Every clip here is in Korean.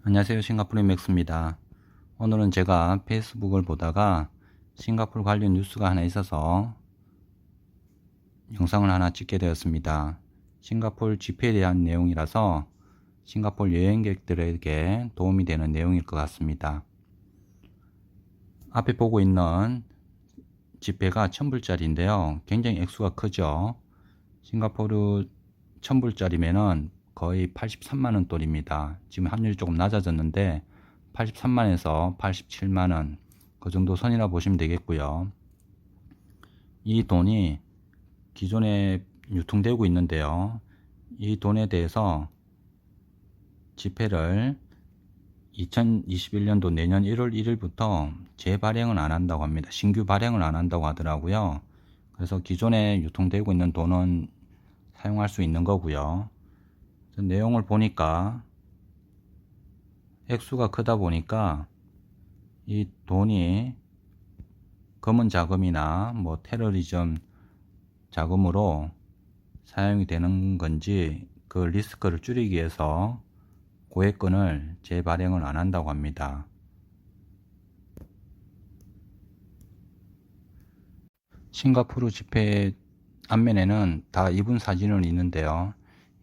안녕하세요. 싱가포르의 맥스입니다. 오늘은 제가 페이스북을 보다가 싱가포르 관련 뉴스가 하나 있어서 영상을 하나 찍게 되었습니다. 싱가포르 지폐에 대한 내용이라서 싱가포르 여행객들에게 도움이 되는 내용일 것 같습니다. 앞에 보고 있는 지폐가 1000불짜리인데요. 굉장히 액수가 크죠. 싱가포르 1000불짜리면은 거의 83만원 돈입니다. 지금 환율이 조금 낮아졌는데 83만에서 87만원 그 정도 선이라 보시면 되겠고요. 이 돈이 기존에 유통되고 있는데요. 이 돈에 대해서 지폐를 2021년도 내년 1월 1일부터 재발행을 안 한다고 합니다. 신규 발행을 안 한다고 하더라고요. 그래서 기존에 유통되고 있는 돈은 사용할 수 있는 거고요. 내용을 보니까 액수가 크다 보니까 이 돈이 검은 자금이나 뭐 테러리즘 자금으로 사용이 되는 건지 그 리스크를 줄이기 위해서 고액권을 재발행을 안 한다고 합니다. 싱가포르 지폐 앞면에는 다 이분 사진은 있는데요.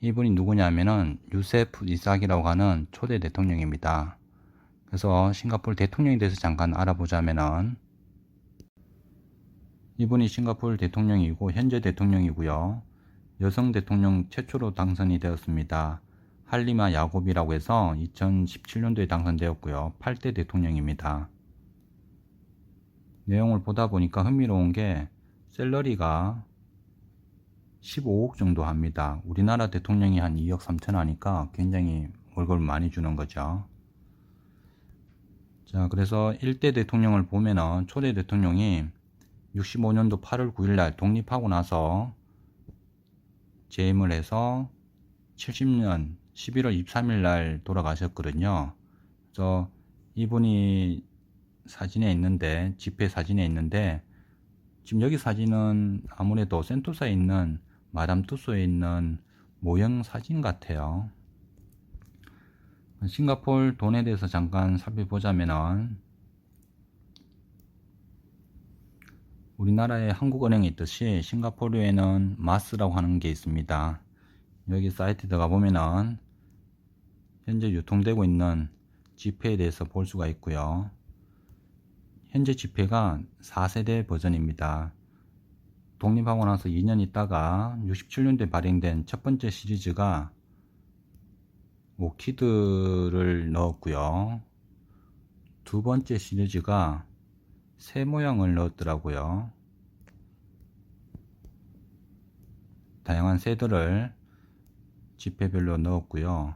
이분이 누구냐면은 유세프 이삭이라고 하는 초대 대통령입니다. 그래서 싱가포르 대통령에 대해서 잠깐 알아보자면은 이분이 싱가포르 대통령이고 현재 대통령이고요. 여성 대통령 최초로 당선이 되었습니다. 할리마 야곱이라고 해서 2017년도에 당선되었고요. 8대 대통령입니다. 내용을 보다 보니까 흥미로운 게 샐러리가 15억 정도 합니다. 우리나라 대통령이 한 2억 3천 하니까 굉장히 월급을 많이 주는 거죠. 자, 그래서 1대 대통령을 보면은 초대 대통령이 65년도 8월 9일 날 독립하고 나서 재임을 해서 70년 11월 23일 날 돌아가셨거든요. 그래서 이분이 사진에 있는데, 지폐 사진에 있는데, 지금 여기 사진은 아무래도 센토사에 있는 마담 투소에 있는 모형 사진 같아요. 싱가포르 돈에 대해서 잠깐 살펴보자면은 우리나라에 한국은행이 있듯이 싱가포르에는 마스라고 하는 게 있습니다. 여기 사이트에 들어가 보면은 현재 유통되고 있는 지폐에 대해서 볼 수가 있고요. 현재 지폐가 4세대 버전입니다. 독립하고 나서 2년 있다가 67년도에 발행된 첫 번째 시리즈가 오키드를 넣었고요. 두 번째 시리즈가 새 모양을 넣었더라고요. 다양한 새들을 지폐별로 넣었고요.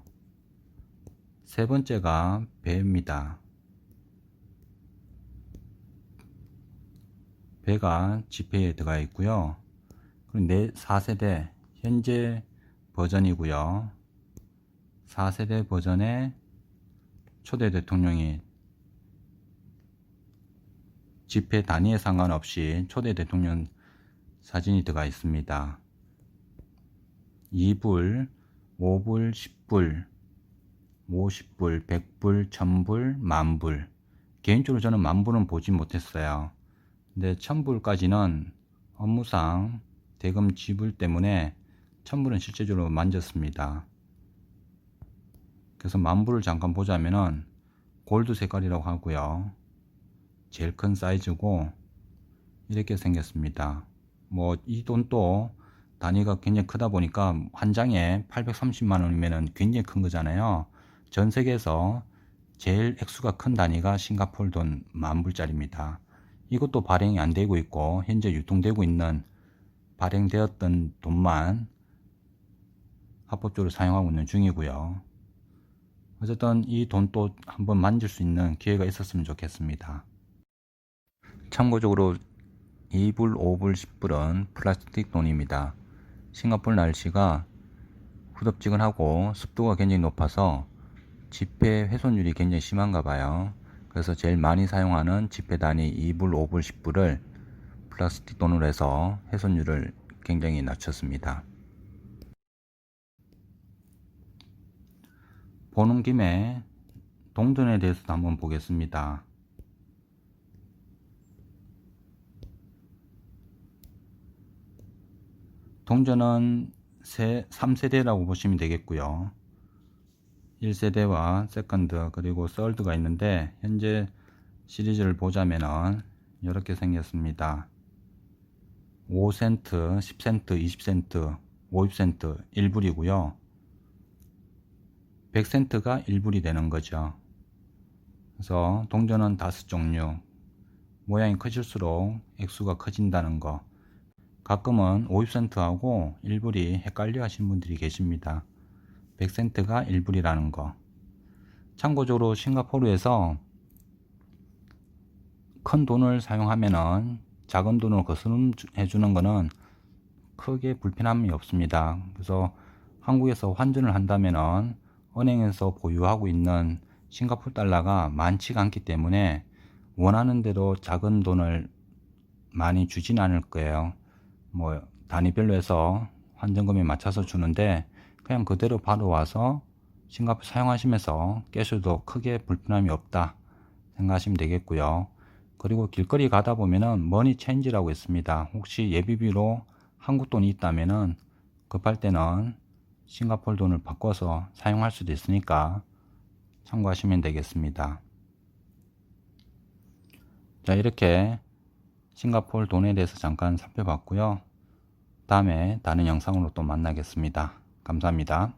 세 번째가 배입니다. 배가 지폐에 들어가 있고요. 그리고 4세대 현재 버전이고요. 4세대 버전의 초대 대통령이 지폐 단위에 상관없이 초대 대통령 사진이 들어가 있습니다. 2불, 5불, 10불, 50불, 100불, 1000불, 만불. 개인적으로 저는 만불은 보지 못했어요. 근데 1000불까지는 업무상 대금 지불 때문에 1000불은 실제적으로 만졌습니다. 그래서 만불을 잠깐 보자면은 골드 색깔이라고 하고요. 제일 큰 사이즈고 이렇게 생겼습니다. 뭐 이 돈도 단위가 굉장히 크다 보니까 한 장에 830만 원이면 굉장히 큰 거잖아요. 전 세계에서 제일 액수가 큰 단위가 싱가포르 돈 만불짜리입니다. 이것도 발행이 안 되고 있고 현재 유통되고 있는 발행되었던 돈만 합법적으로 사용하고 있는 중이고요. 어쨌든 이 돈도 한번 만질 수 있는 기회가 있었으면 좋겠습니다. 참고적으로 2불, 5불, 10불은 플라스틱 돈입니다. 싱가포르 날씨가 후덥지근하고 습도가 굉장히 높아서 지폐 훼손율이 굉장히 심한가 봐요. 그래서 제일 많이 사용하는 지폐 단위 2불, 5불, 10불을 플라스틱 돈으로 해서 훼손율을 굉장히 낮췄습니다. 보는 김에 동전에 대해서도 한번 보겠습니다. 동전은 3세대라고 보시면 되겠고요. 1세대와 세컨드 그리고 썰드가 있는데, 현재 시리즈를 보자면은 이렇게 생겼습니다. 5센트, 10센트, 20센트, 50센트 1불이고요. 100센트가 1불이 되는 거죠. 그래서 동전은 5종류, 모양이 커질수록 액수가 커진다는 거. 가끔은 50센트하고 1불이 헷갈려 하시는 분들이 계십니다. 100센트가 1불이라는 거. 참고적으로 싱가포르에서 큰 돈을 사용하면은 작은 돈을 거스름해 주는 거는 크게 불편함이 없습니다. 그래서 한국에서 환전을 한다면은 은행에서 보유하고 있는 싱가포르 달러가 많지가 않기 때문에 원하는 대로 작은 돈을 많이 주진 않을 거예요. 뭐 단위별로 해서 환전금에 맞춰서 주는데, 그냥 그대로 바로 와서 싱가포르 사용하시면서 깨셔도 크게 불편함이 없다 생각하시면 되겠고요. 그리고 길거리 가다 보면은 머니 체인지라고 있습니다. 혹시 예비비로 한국 돈이 있다면은 급할 때는 싱가포르 돈을 바꿔서 사용할 수도 있으니까 참고하시면 되겠습니다. 자, 이렇게 싱가포르 돈에 대해서 잠깐 살펴봤고요. 다음에 다른 영상으로 또 만나겠습니다. 감사합니다.